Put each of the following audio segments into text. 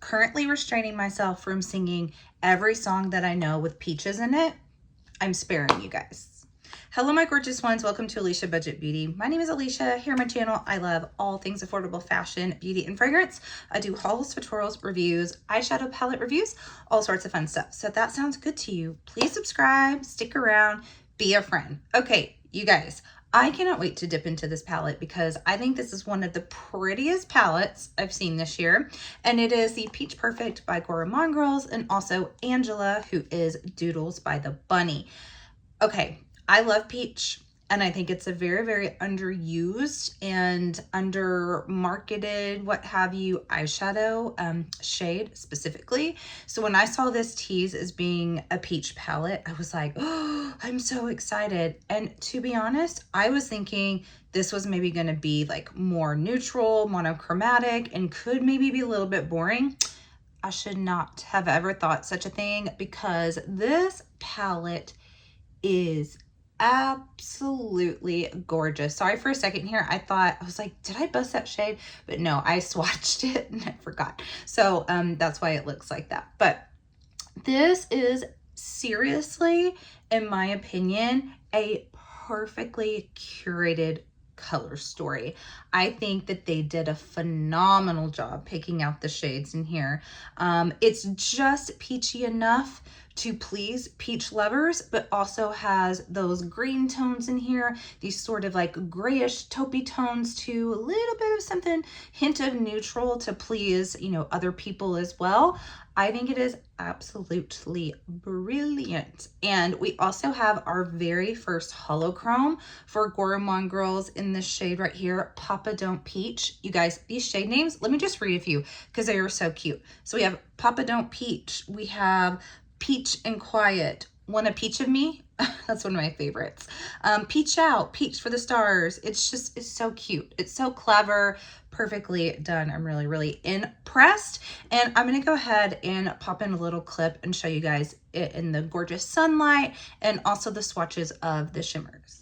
currently restraining myself from singing every song that I know with peaches in it. I'm sparing you guys. Hello, my gorgeous ones. Welcome to Alicia Budget Beauty. My name is Alicia. Here on my channel, I love all things affordable fashion, beauty, and fragrance. I do hauls, tutorials, reviews, eyeshadow palette reviews, all sorts of fun stuff. So if that sounds good to you, please subscribe, stick around, be a friend. Okay, you guys, I cannot wait to dip into this palette because I think this is one of the prettiest palettes I've seen this year. And it is the Peach Perfect by Gourmande Girls and also Angela, who is Doodles by the Bunny. Okay, I love peach, and I think it's a very, very underused and under marketed, what have you, eyeshadow shade specifically. So when I saw this tease as being a peach palette, I was like, oh, I'm so excited. And to be honest, I was thinking this was maybe going to be like more neutral, monochromatic, and could maybe be a little bit boring. I should not have ever thought such a thing, because this palette is absolutely gorgeous. Sorry for a second here. I was like, did I bust that shade? But no, I swatched it and I forgot. So that's why it looks like that. But this is seriously, in my opinion, a perfectly curated color story. I think that they did a phenomenal job picking out the shades in here. It's just peachy enough to please peach lovers, but also has those green tones in here, these sort of like grayish taupey tones too, a little bit of something, hint of neutral to please, you know, other people as well. I think it is absolutely brilliant. And we also have our very first holochrome for Gourmande Girls in this shade right here, Papa Don't Peach. You guys, these shade names, let me just read a few because they are so cute. So we have Papa Don't Peach, we have Peach and Quiet, Want a Peach of Me? That's one of my favorites. Peach Out, Peach for the Stars. It's so cute. It's so clever, perfectly done. I'm really, really impressed. And I'm gonna go ahead and pop in a little clip and show you guys it in the gorgeous sunlight and also the swatches of the shimmers.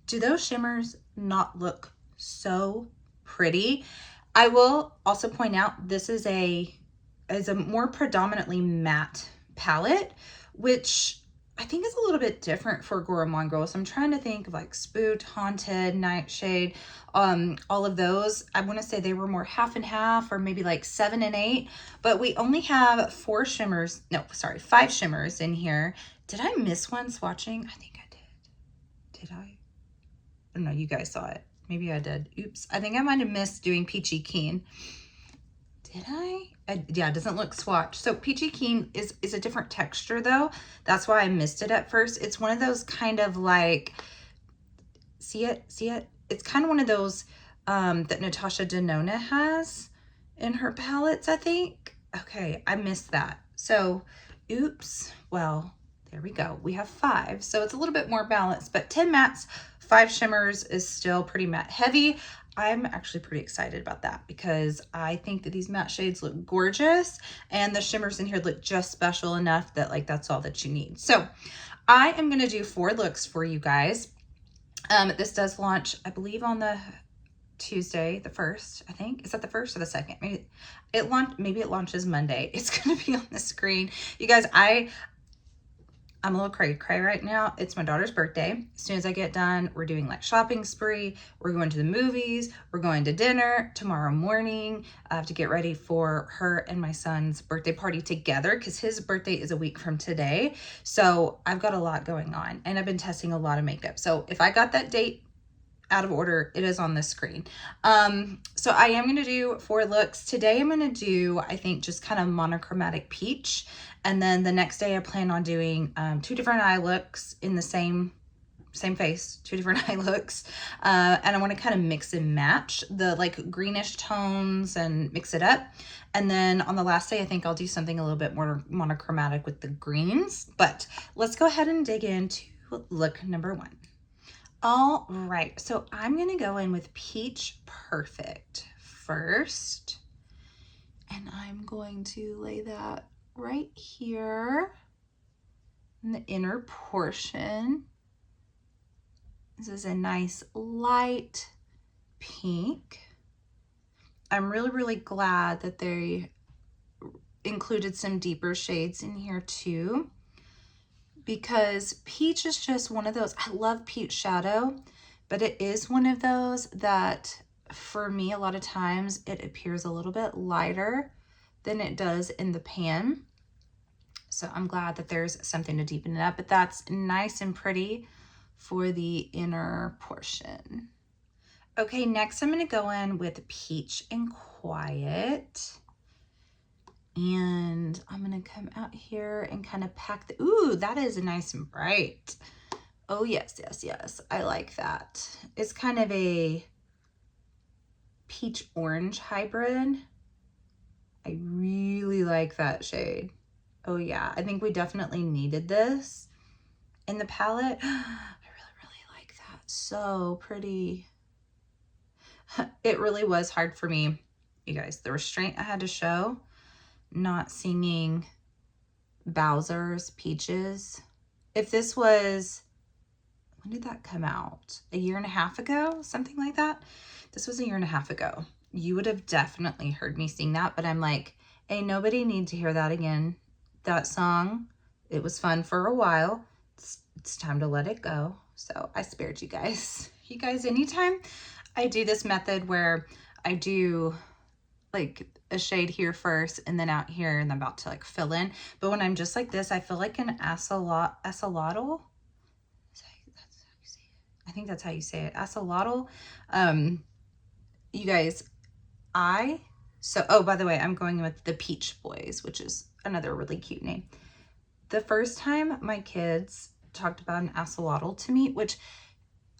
Do those shimmers not look so pretty? I will also point out this is a more predominantly matte palette, which I think is a little bit different for Gourmande Girls. I'm trying to think of like Spooked, Haunted, Nightshade, all of those. I want to say they were more half and half, or maybe like 7 and 8, but we only have 5 shimmers in here. Did I miss one swatching? I think I did. Did I? I don't know, you guys saw it. Maybe I did. Oops. I think I might have missed doing Peachy Keen. Did I? Yeah, it doesn't look swatched. So Peachy Keen is a different texture though. That's why I missed it at first. It's one of those kind of like, see it? It's kind of one of those that Natasha Denona has in her palettes, I think. Okay, I missed that. So, oops. Well, there we go. We have 5. So it's a little bit more balanced, but 10 mattes, 5 shimmers is still pretty matte heavy. I'm actually pretty excited about that because I think that these matte shades look gorgeous and the shimmers in here look just special enough that like that's all that you need. So I am going to do 4 looks for you guys. This does launch, I believe, on the Tuesday, the 1st, I think. Is that the 1st or the 2nd? Maybe it launches Monday. It's going to be on the screen. You guys, I'm a little cray right now. It's my daughter's birthday. As soon as I get done, we're doing like shopping spree. We're going to the movies. We're going to dinner tomorrow morning. I have to get ready for her and my son's birthday party together because his birthday is a week from today. So I've got a lot going on and I've been testing a lot of makeup. So if I got that date out of order, it is on the screen. So I am going to do 4 looks. Today I'm going to do, I think, just kind of monochromatic peach. And then the next day I plan on doing 2 different eye looks in the same same face, two different eye looks. And I want to kind of mix and match the like greenish tones and mix it up. And then on the last day, I think I'll do something a little bit more monochromatic with the greens. But let's go ahead and dig into look number 1. All right, so I'm gonna go in with Peach Perfect first. And I'm going to lay that right here in the inner portion. This is a nice light pink. I'm really glad that they included some deeper shades in here too, because peach is just one of those, I love peach shadow, but it is one of those that for me, a lot of times it appears a little bit lighter than it does in the pan. So I'm glad that there's something to deepen it up, but that's nice and pretty for the inner portion. Okay, next I'm gonna go in with Peach and Quiet. And I'm gonna come out here and kind of pack the, ooh, that is nice and bright. Oh yes, yes, yes, I like that. It's kind of a peach orange hybrid. I really like that shade. Oh yeah, I think we definitely needed this in the palette. I really like that. So pretty. It really was hard for me, you guys. The restraint I had to show, not singing Bowser's Peaches. If this was, when did that come out? A year and a half ago? Something like that? This was a year and a half ago. You would have definitely heard me sing that, but I'm like, ain't nobody need to hear that again. That song, it was fun for a while. It's time to let it go. So I spared you guys. You guys, anytime I do this method where I do like a shade here first and then out here and I'm about to like fill in. But when I'm just like this, I feel like an axolotl. I think that's how you say it. Axolotl. You guys, oh, by the way, I'm going with the Peach Boys, which is another really cute name. The first time my kids talked about an axolotl to me, which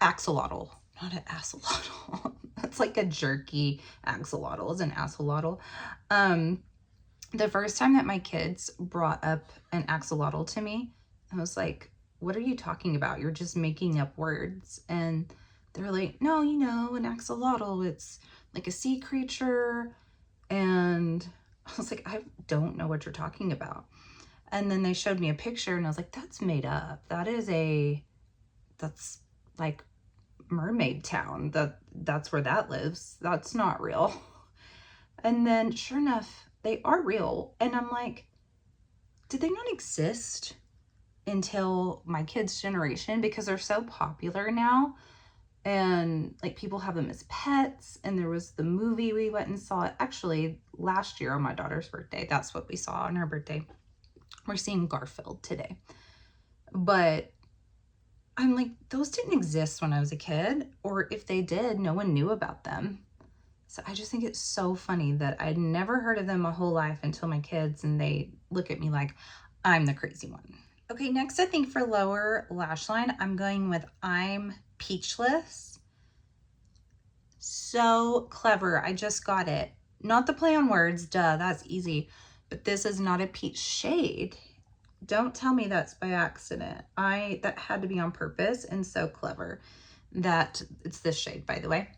axolotl, not an axolotl. That's like a jerky axolotl is an axolotl. The first time that my kids brought up an axolotl to me, I was like, what are you talking about? You're just making up words. And they're like, no, you know, an axolotl, it's like a sea creature. And I was like, I don't know what you're talking about. And then they showed me a picture and I was like, that's made up. That's like Mermaid Town. That's where that lives. That's not real. And then sure enough, they are real. And I'm like, did they not exist until my kids' generation? Because they're so popular now. And like people have them as pets. And there was the movie we went and saw it actually last year on my daughter's birthday. That's what we saw on her birthday. We're seeing Garfield today. But I'm like, those didn't exist when I was a kid, or if they did, no one knew about them. So I just think it's so funny that I'd never heard of them my whole life until my kids, and they look at me like I'm the crazy one. Okay, next I think for lower lash line, I'm going with I'm Peachless. So clever, I just got it. Not the play on words, duh, that's easy. But this is not a peach shade. Don't tell me that's by accident. That had to be on purpose, and so clever that it's this shade, by the way.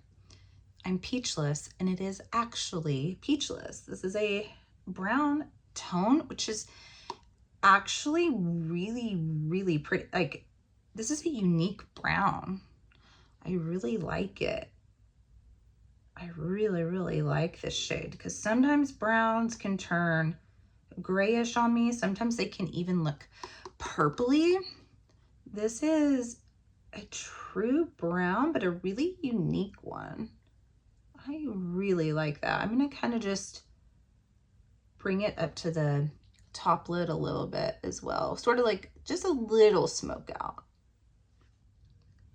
I'm Peachless, and it is actually peachless. This is a brown tone, which is actually really pretty. Like, this is a unique brown. I really like it. I really like this shade, because sometimes browns can turn grayish on me. Sometimes they can even look purpley. This is a true brown, but a really unique one. I really like that. I'm gonna kind of just bring it up to the top lid a little bit as well. Sort of like just a little smoke out.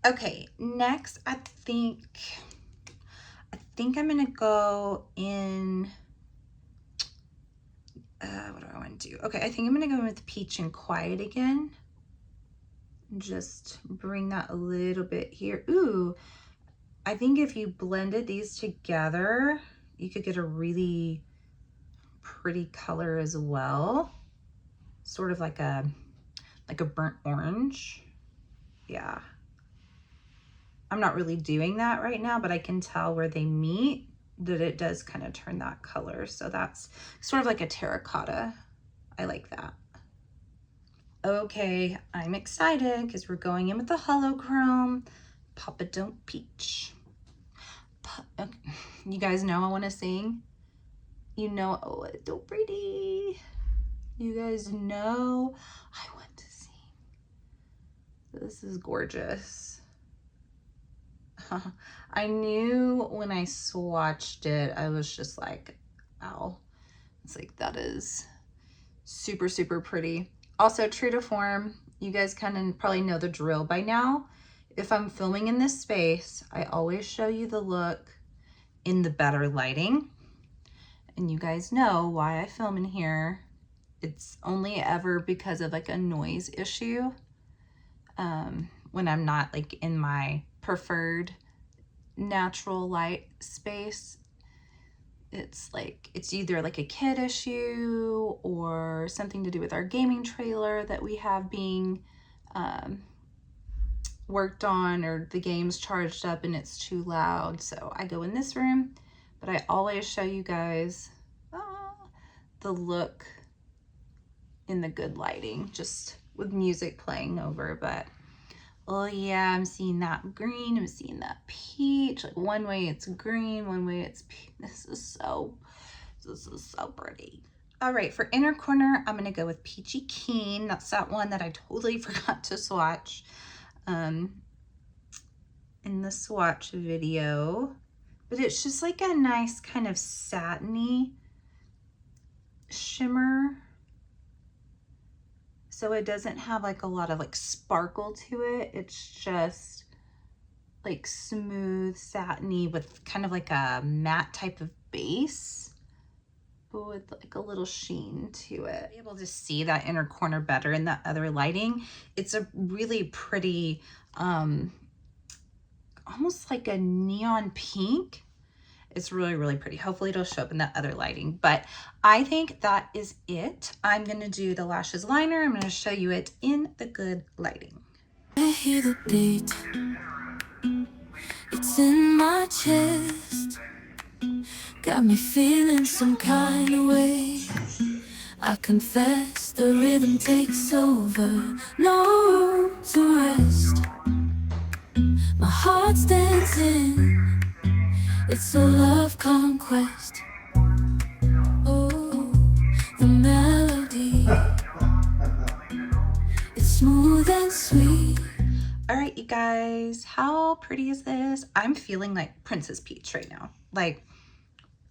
Okay, next I think I'm gonna go in, what do I want to do? Okay, I think I'm gonna go with Peach and Quiet again. Just bring that a little bit here. Ooh, I think if you blended these together, you could get a really pretty color as well. Sort of like a burnt orange. Yeah. I'm not really doing that right now, but I can tell where they meet that it does kind of turn that color. So that's sort of like a terracotta. I like that. Okay, I'm excited because we're going in with the holochrome Papa Don't Peach. You guys know I want to sing. You know, oh, it's so pretty. You guys know I want to sing. This is gorgeous. I knew when I swatched it, I was just like, ow. It's like, that is super, super pretty. Also, true to form, you guys kind of probably know the drill by now. If I'm filming in this space, I always show you the look in the better lighting. And you guys know why I film in here. It's only ever because of like a noise issue. When I'm not like in my preferred natural light space, it's like, it's either like a kid issue or something to do with our gaming trailer that we have being worked on, or the game's charged up and it's too loud. So I go in this room, but I always show you guys the look in the good lighting, just with music playing over. But oh yeah, I'm seeing that green, I'm seeing that peach. Like one way it's green, one way it's peach. This is so pretty. All right, for inner corner, I'm gonna go with Peachy Keen. That's that one that I totally forgot to swatch in the swatch video. But it's just like a nice kind of satiny shimmer. So it doesn't have like a lot of like sparkle to it. It's just like smooth, satiny with kind of like a matte type of base, but with like a little sheen to it. Be able to see that inner corner better in that other lighting. It's a really pretty, almost like a neon pink. It's really, really pretty. Hopefully it'll show up in that other lighting, but I think that is it. I'm gonna do the lashes liner. I'm gonna show you it in the good lighting. I hear the beat, it's in my chest, got me feeling some kind of way. I confess the rhythm takes over, no room to rest. My heart's dancing, it's a love conquest. Oh, the melody, it's smooth and sweet. All right, you guys, how pretty is this? I'm feeling like Princess Peach right now. Like,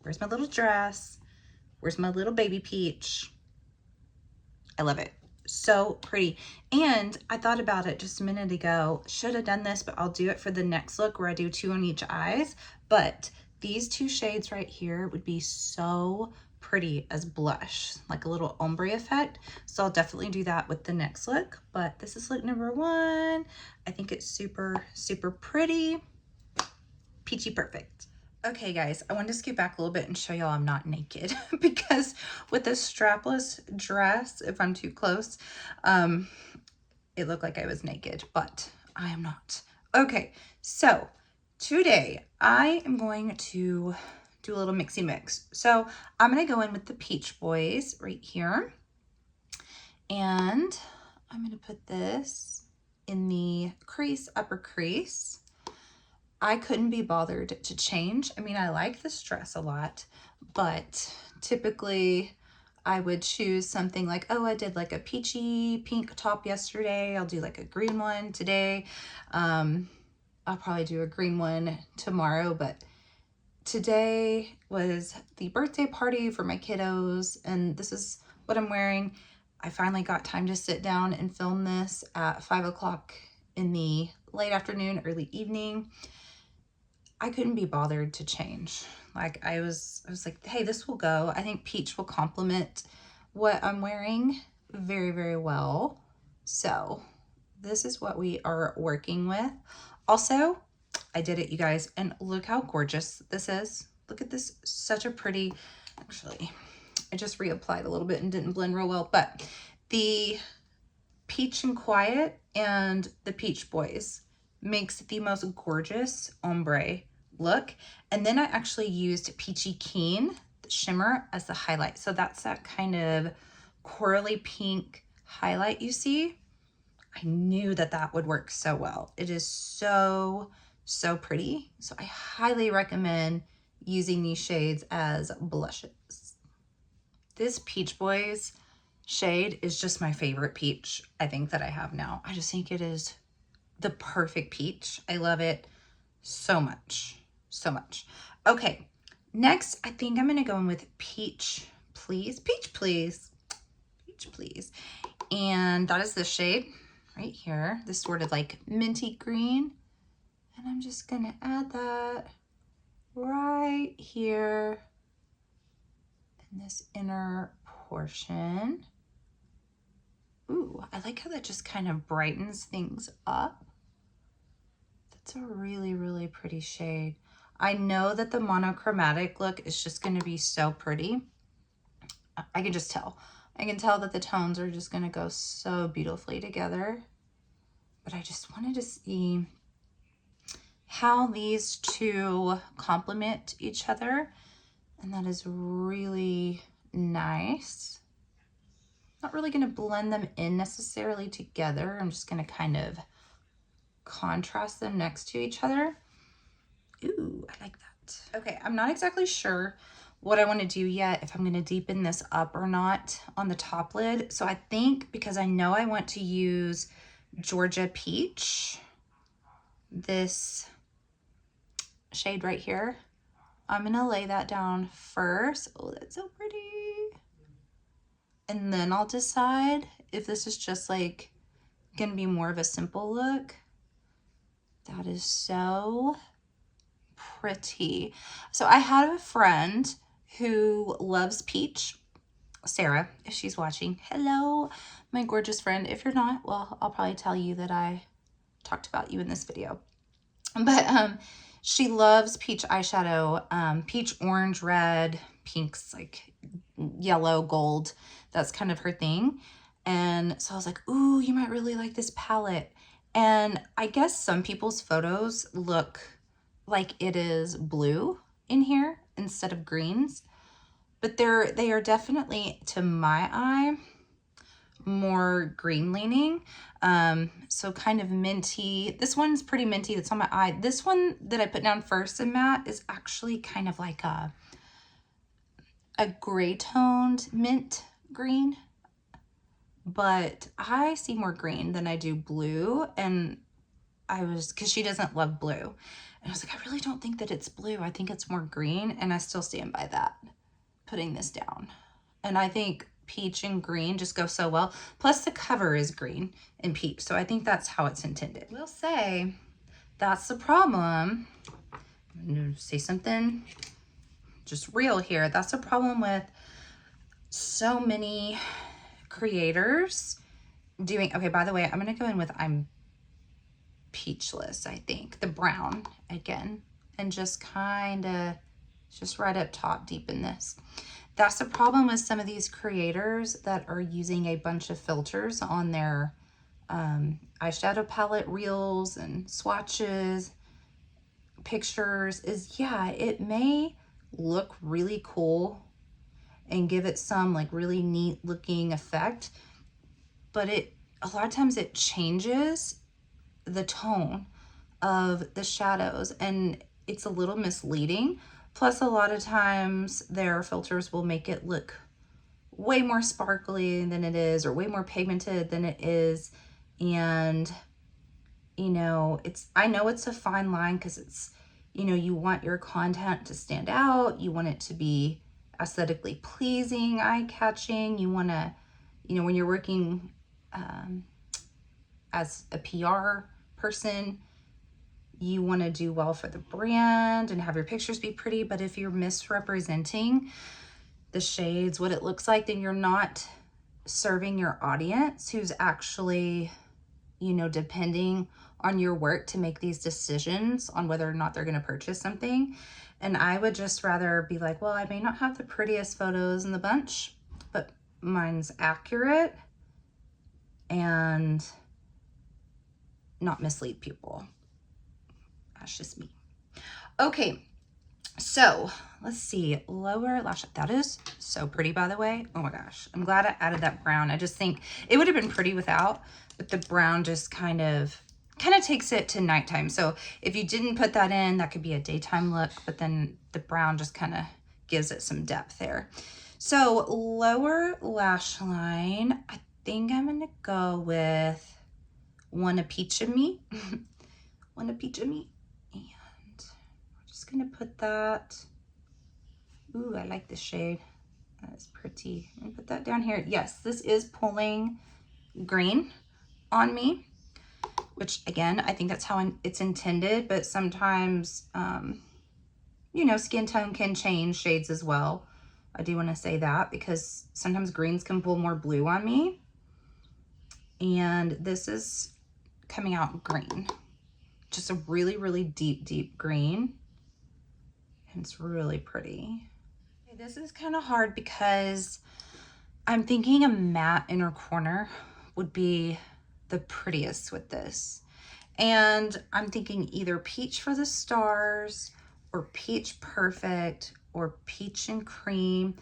where's my little dress? Where's my little baby peach? I love it. So pretty. And I thought about it just a minute ago. Should have done this, but I'll do it for the next look where I do 2 on each eyes. But these 2 shades right here would be so pretty as blush, like a little ombre effect. So I'll definitely do that with the next look. But this is look number 1. I think it's super, super pretty. Peachy perfect. Okay guys, I wanted to scoot back a little bit and show y'all I'm not naked because with this strapless dress, if I'm too close, it looked like I was naked, but I am not. Okay, so today I am going to do a little mixy mix. So I'm gonna go in with the Peach Boys right here, and I'm gonna put this in the crease, upper crease. I couldn't be bothered to change. I mean, I like this dress a lot, but typically I would choose something like, oh, I did like a peachy pink top yesterday. I'll do like a green one today. I'll probably do a green one tomorrow, but today was the birthday party for my kiddos, and this is what I'm wearing. I finally got time to sit down and film this at 5 o'clock in the late afternoon, early evening. I couldn't be bothered to change. Like I was like, hey, this will go. I think peach will complement what I'm wearing very, very well. So this is what we are working with. Also, I did it, you guys, and look how gorgeous this is. Look at this, such a pretty, actually, I just reapplied a little bit and didn't blend real well, but the Peach and Quiet and the Peach Boys makes the most gorgeous ombre look. And then I actually used Peachy Keen shimmer as the highlight. So that's that kind of corally pink highlight you see. I knew that that would work so well. It is so, so pretty. So I highly recommend using these shades as blushes. This Peach Boys shade is just my favorite peach, I think, that I have now. I just think it is the perfect peach. I love it so much, so much. Okay, next, I think I'm gonna go in with Peach Please, Peach Please, Peach Please. And that is the shade right here, this sort of like minty green. And I'm just gonna add that right here in this inner portion. Ooh, I like how that just kind of brightens things up. That's a really, really pretty shade. I know that the monochromatic look is just going to be so pretty. I can just tell. I can tell that the tones are just going to go so beautifully together. But I just wanted to see how these two complement each other. And that is really nice. Not really going to blend them in necessarily together. I'm just going to kind of contrast them next to each other. Ooh, I like that. Okay, I'm not exactly sure what I want to do yet, if I'm going to deepen this up or not on the top lid. So I think, because I know I want to use Georgia Peach, this shade right here, I'm going to lay that down first. Oh, that's so pretty. And then I'll decide if this is just like gonna be more of a simple look. That is so pretty. So I had a friend who loves peach, Sarah, if she's watching. Hello, my gorgeous friend. If you're not, well, I'll probably tell you that I talked about you in this video. But she loves peach eyeshadow, peach, orange, red, pinks, like yellow, gold. That's kind of her thing. And so I was like, ooh, you might really like this palette. And I guess some people's photos look like it is blue in here instead of greens, but they are definitely, to my eye, more green leaning. So kind of minty. This one's pretty minty, that's on my eye. This one that I put down first in matte is actually kind of like a gray toned mint green, but I see more green than I do blue. And because she doesn't love blue, and I was like, I really don't think that it's blue. I think it's more green, and I still stand by that, putting this down. And I think peach and green just go so well. Plus the cover is green and peach, so I think that's how it's intended. We'll say that's the problem. I'm gonna say something just real here. That's the problem with so many creators doing, okay, by the way, I'm gonna go in with I'm Peachless, I think, the brown again, and just kind of just right up top deepen this. That's the problem with some of these creators that are using a bunch of filters on their eyeshadow palette reels and swatches, pictures, is yeah, it may look really cool and give it some like really neat looking effect, but a lot of times it changes the tone of the shadows and it's a little misleading. Plus a lot of times their filters will make it look way more sparkly than it is, or way more pigmented than it is. And you know, I know it's a fine line, because it's, you know, you want your content to stand out, you want it to be aesthetically pleasing, eye-catching. You want to, you know, when you're working as a PR person, you want to do well for the brand and have your pictures be pretty. But if you're misrepresenting the shades, what it looks like, then you're not serving your audience, who's actually you know, depending on your work to make these decisions on whether or not they're going to purchase something. And I would just rather be like, well, I may not have the prettiest photos in the bunch, but mine's accurate and not mislead people. That's just me. Okay, so let's see, lower lash. That is so pretty, by the way. Oh my gosh, I'm glad I added that brown. I just think it would have been pretty without, but the brown just kind of takes it to nighttime. So if you didn't put that in, that could be a daytime look, but then the brown just kind of gives it some depth there. So lower lash line, I think I'm gonna go with One a Peach of Me. One a Peach of Me. And we're just gonna put that. Ooh, I like this shade. That is pretty. I'm gonna put that down here. Yes, this is pulling green on me, which again, I think that's how it's intended, but sometimes, you know, skin tone can change shades as well. I do want to say that because sometimes greens can pull more blue on me. And this is coming out green. Just a really, really deep, deep green. And it's really pretty. Okay, this is kind of hard because I'm thinking a matte inner corner would be the prettiest with this. And I'm thinking either Peach for the Stars or Peach Perfect or Peach and Cream.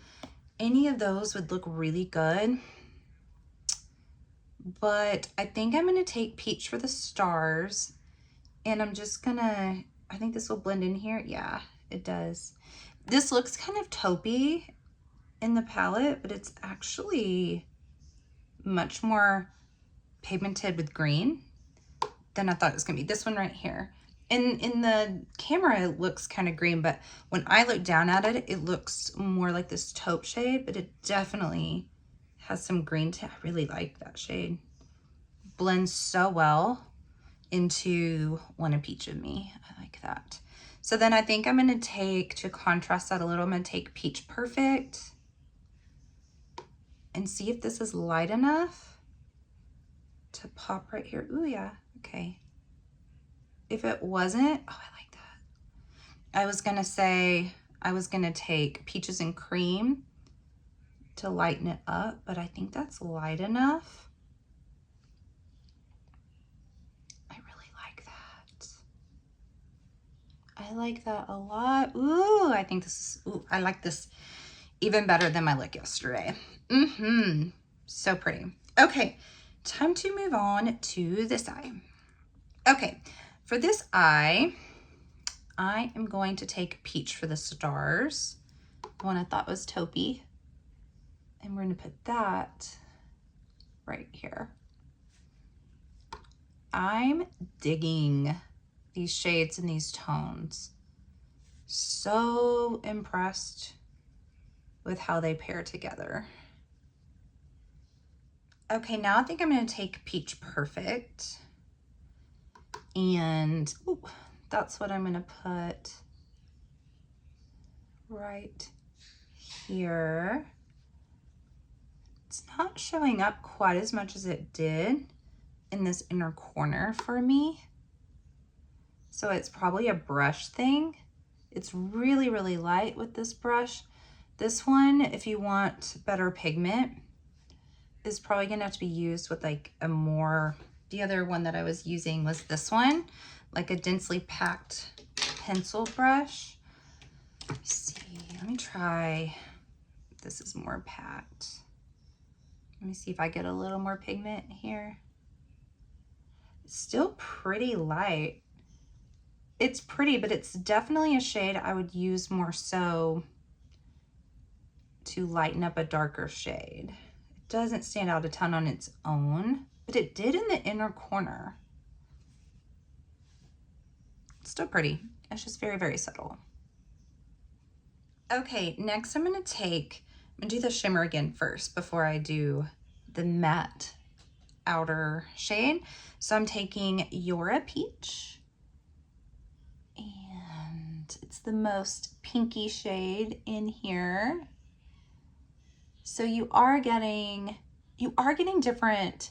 Any of those would look really good. But I think I'm gonna take Peach for the Stars, and I'm just gonna, I think this will blend in here. Yeah, it does. This looks kind of taupey in the palette, but it's actually much more pigmented with green than I thought it was gonna be. This one right here. In the camera, it looks kind of green, but when I look down at it, it looks more like this taupe shade, but it definitely has some green to it. I really like that shade. Blends so well into One a Peach of Me. I like that. So then I think I'm gonna take, to contrast that a little, I'm gonna take Peach Perfect and see if this is light enough to pop right here. Ooh, yeah, okay. If it wasn't, oh, I like that. I was gonna say, I was gonna take Peaches and Cream to lighten it up, but I think that's light enough. I really like that. I like that a lot. Ooh, I think this is, ooh, I like this even better than my look yesterday. So pretty. Okay, time to move on to this eye. Okay, for this eye, I am going to take Peach for the Stars, the one I thought was taupey, and we're gonna put that right here. I'm digging these shades and these tones. So impressed with how they pair together. Okay, now I think I'm gonna take Peach Perfect, and ooh, that's what I'm gonna put right here. It's not showing up quite as much as it did in this inner corner for me. So it's probably a brush thing. It's really, really light with this brush. This one, if you want better pigment, is probably gonna have to be used with like a more, the other one that I was using was this one, like a densely packed pencil brush. Let's see, let me try, this is more packed. Let me see if I get a little more pigment here. It's still pretty light. It's pretty, but it's definitely a shade I would use more so to lighten up a darker shade. It doesn't stand out a ton on its own, but it did in the inner corner. It's still pretty. It's just very, very subtle. Okay, next I'm gonna do the shimmer again first before I do the matte outer shade. So I'm taking You're a Peach, and it's the most pinky shade in here. So you are getting different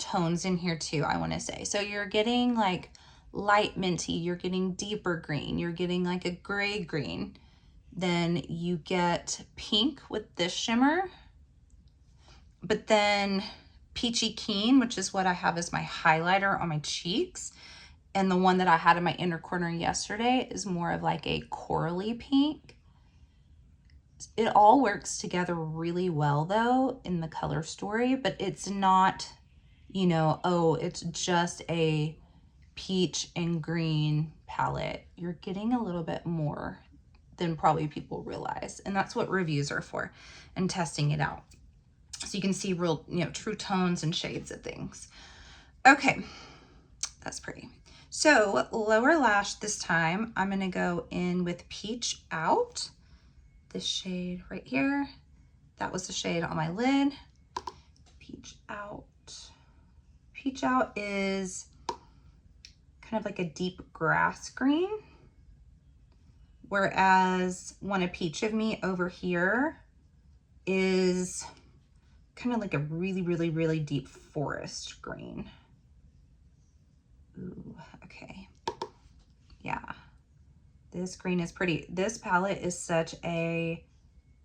tones in here too, I want to say. So you're getting like light minty, you're getting deeper green, you're getting like a gray green. Then you get pink with this shimmer, but then peachy keen, which is what I have as my highlighter on my cheeks. And the one that I had in my inner corner yesterday is more of like a corally pink. It all works together really well though in the color story, but it's not, you know, oh, it's just a peach and green palette. You're getting a little bit more than probably people realize. And that's what reviews are for and testing it out. So you can see real, you know, true tones and shades of things. Okay, that's pretty. So lower lash this time, I'm gonna go in with Peach Out. This shade right here. That was the shade on my lid. Peach Out. Peach Out is kind of like a deep grass green. Whereas Wanna Peach of Me over here is kind of like a really, really, really deep forest green. Ooh, okay. Yeah. This green is pretty. This palette is such a,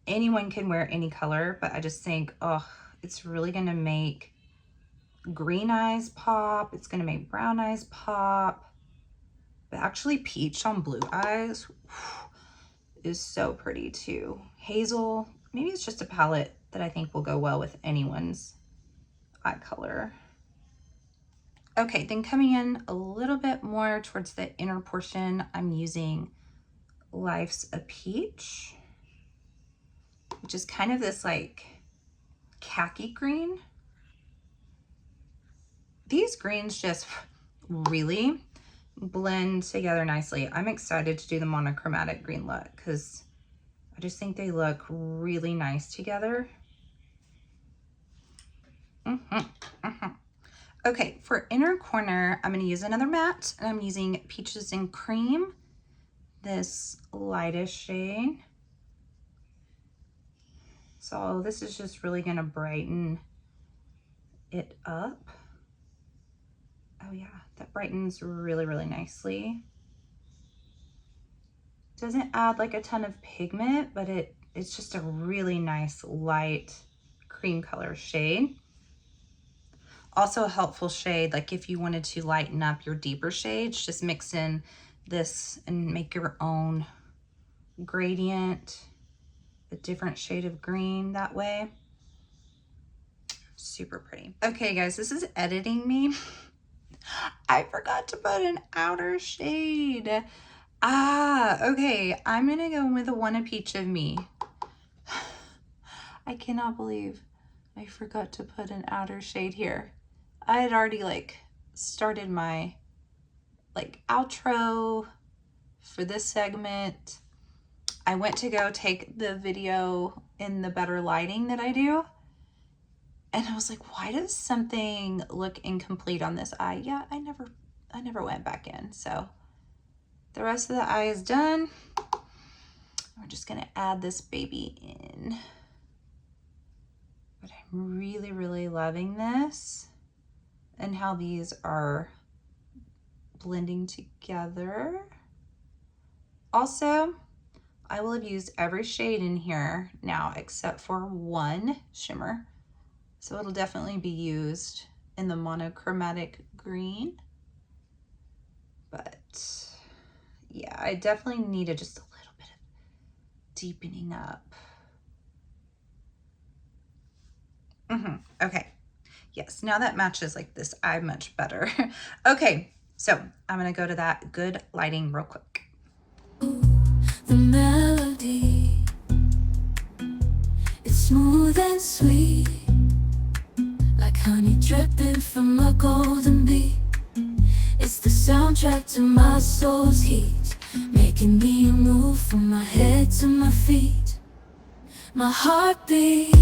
anyone can wear any color, but I just think, oh, it's really gonna make green eyes pop. It's gonna make brown eyes pop. But actually peach on blue eyes is so pretty too. Hazel, maybe it's just a palette that I think will go well with anyone's eye color. Okay, then coming in a little bit more towards the inner portion, I'm using Life's a Peach, which is kind of this like khaki green. These greens just really blend together nicely. I'm excited to do the monochromatic green look because I just think they look really nice together. Okay, for inner corner, I'm going to use another matte, and I'm using Peaches and Cream, this lightest shade. So this is just really going to brighten it up. Oh yeah, that brightens really, really nicely. Doesn't add like a ton of pigment, but it's just a really nice light cream color shade. Also a helpful shade, like if you wanted to lighten up your deeper shades, just mix in this and make your own gradient, a different shade of green that way. Super pretty. Okay guys, this is editing me. I forgot to put an outer shade. Okay, I'm gonna go with the Wanna Peach of Me. I cannot believe I forgot to put an outer shade here. I had already like started my like outro for this segment. I went to go take the video in the better lighting that I do. And I was like, why does something look incomplete on this eye? Yeah, I never went back in. So the rest of the eye is done. We're just gonna add this baby in. But I'm really, really loving this and how these are blending together. Also, I will have used every shade in here now except for one shimmer. So it'll definitely be used in the monochromatic green. But yeah, I definitely needed just a little bit of deepening up. Okay. Yes, now that matches like this eye much better. Okay, so I'm gonna go to that good lighting real quick. The melody, it's smooth and sweet, like honey dripping from a golden bee. It's the soundtrack to my soul's heat, making me move from my head to my feet. My heartbeat,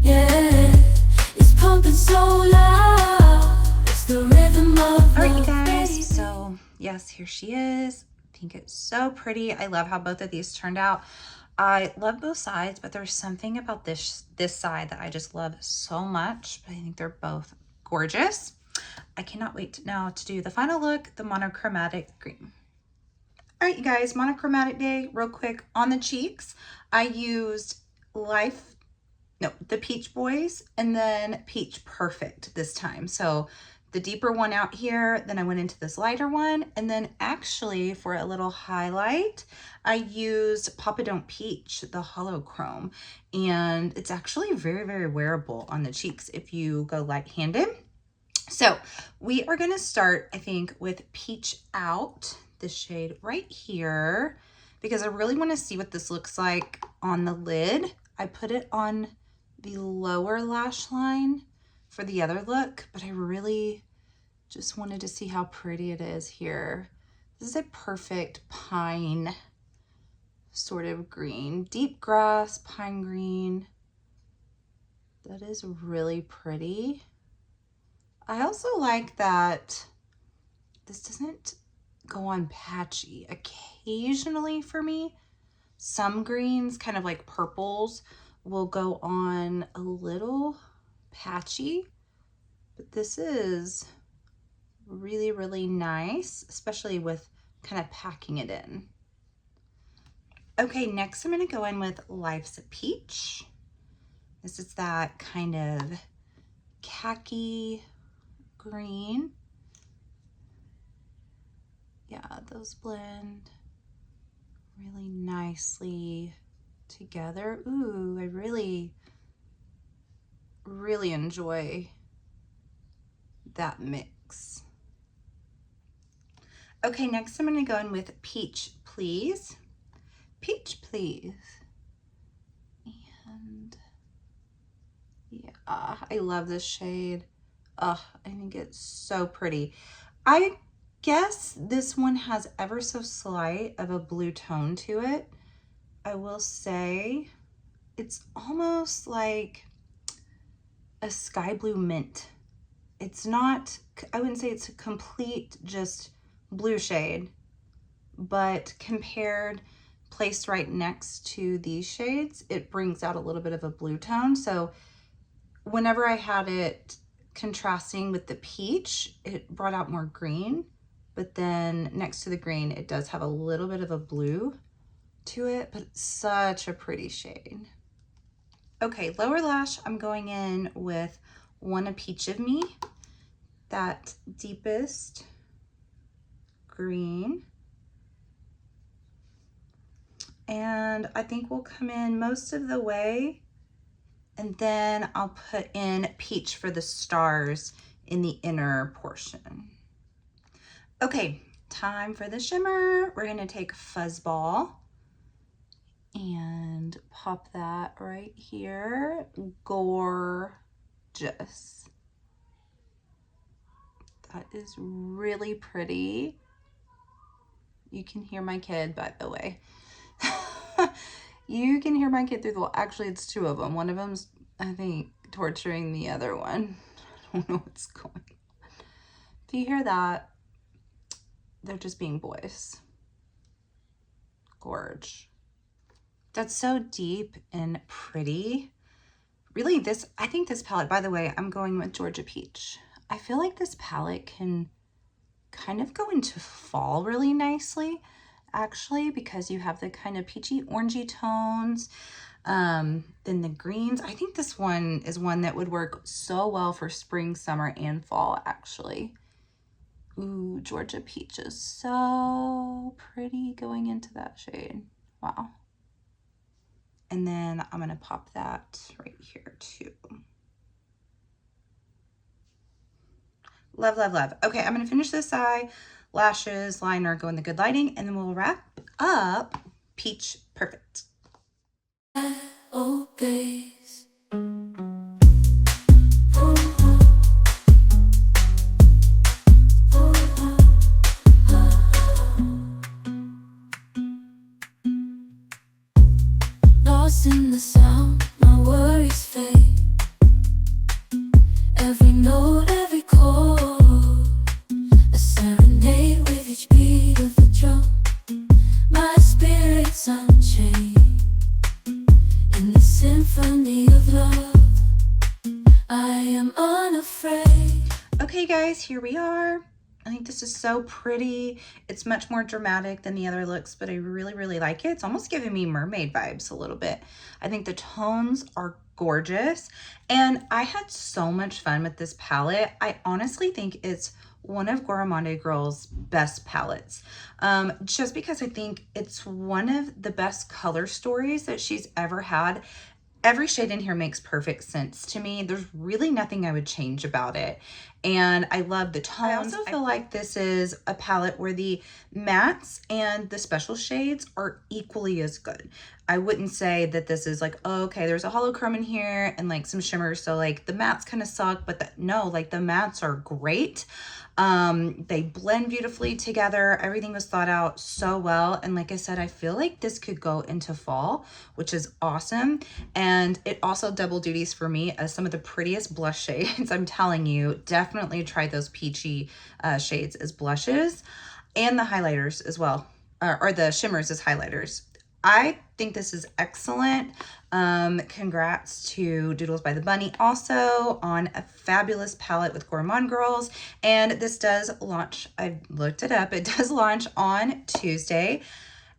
yeah, it's pumping so loud. It's the rhythm of all right, you love, guys, baby. so yes, here she is. I think it's so pretty. I love how both of these turned out. I love both sides, but there's something about this side that I just love so much. But I think they're both gorgeous. I cannot wait now to do the final look, the monochromatic green. All right, you guys, monochromatic day, real quick. On the cheeks, I used the Peach Boys and then Peach Perfect this time. So the deeper one out here, then I went into this lighter one. And then actually for a little highlight, I used Papa Don't Peach, the Hollow Chrome. And it's actually very, very wearable on the cheeks if you go light-handed. So we are gonna start, I think, with Peach Out, this shade right here, because I really wanna see what this looks like on the lid. I put it on the lower lash line for the other look, but I really just wanted to see how pretty it is here. This is a perfect pine sort of green, deep grass, pine green. That is really pretty. I also like that this doesn't go on patchy. Occasionally for me, some greens, kind of like purples, will go on a little patchy, but this is really, really nice, especially with kind of packing it in. Okay, next I'm gonna go in with Life's Peach. This is that kind of khaki green. Yeah, those blend really nicely together. Ooh, I really, really enjoy that mix. Okay, next I'm gonna go in with Peach Please. Peach Please. And yeah, I love this shade. Oh, I think it's so pretty. I guess this one has ever so slight of a blue tone to it. I will say it's almost like a sky blue mint. It's not, I wouldn't say it's a complete just blue shade, but compared, placed right next to these shades, it brings out a little bit of a blue tone. So whenever I had it contrasting with the peach, it brought out more green, but then next to the green, it does have a little bit of a blue to it, but it's such a pretty shade. Okay, lower lash, I'm going in with Wanna Peach of Me, that deepest green. And I think we'll come in most of the way, and then I'll put in Peach for the stars in the inner portion. Okay, time for the shimmer. We're gonna take Fuzzball and pop that right here. Gorgeous. That is really pretty. You can hear my kid, by the way. You can hear my kid through the wall. Actually, it's two of them. One of them's, I think, torturing the other one. I don't know what's going on. Do you hear that? They're just being boys. Gorge. That's so deep and pretty. Really, I think this palette, by the way, I'm going with Georgia Peach. I feel like this palette can kind of go into fall really nicely, actually, because you have the kind of peachy orangey tones, then the greens. I think this one is one that would work so well for spring, summer, and fall, actually. Ooh, Georgia Peach is so pretty going into that shade. Wow. And then I'm gonna pop that right here too. Love, love, love. Okay, I'm gonna finish this eye, lashes, liner, go in the good lighting, and then we'll wrap up Peach Perfect. Obeys. Lost in the sound, my worries fade. Every note, every chord, a serenade with each beat of the drum. My spirit's unchained in the symphony of love. I am unafraid. Okay guys, here we are. I think this is so pretty. It's much more dramatic than the other looks, but I really, really like it. It's almost giving me mermaid vibes a little bit. I think the tones are gorgeous, and I had so much fun with this palette. I honestly think it's one of Gourmande Girl's best palettes, just because I think it's one of the best color stories that she's ever had. Every shade in here makes perfect sense to me. There's really nothing I would change about it. And I love the tones. I also feel like this is a palette where the mattes and the special shades are equally as good. I wouldn't say that this is like, oh, okay, there's a holochrome in here and like some shimmers, so like the mattes kind of suck, but no, like the mattes are great. They blend beautifully together. Everything was thought out so well. And like I said, I feel like this could go into fall, which is awesome. And it also double duties for me as some of the prettiest blush shades. I'm telling you, definitely try those peachy shades as blushes, and the highlighters as well, or the shimmers as highlighters. I think this is excellent. Congrats to Doodles by the Bunny also on a fabulous palette with Gourmande Girls. And this does launch, I looked it up, it does launch on Tuesday.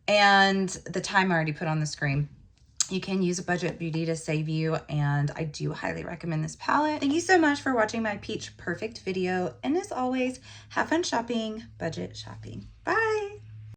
And the time I already put on the screen. You can use a Budget Beauty to save you, and I do highly recommend this palette. Thank you so much for watching my Peach Perfect video. And as always, have fun shopping, budget shopping. Bye.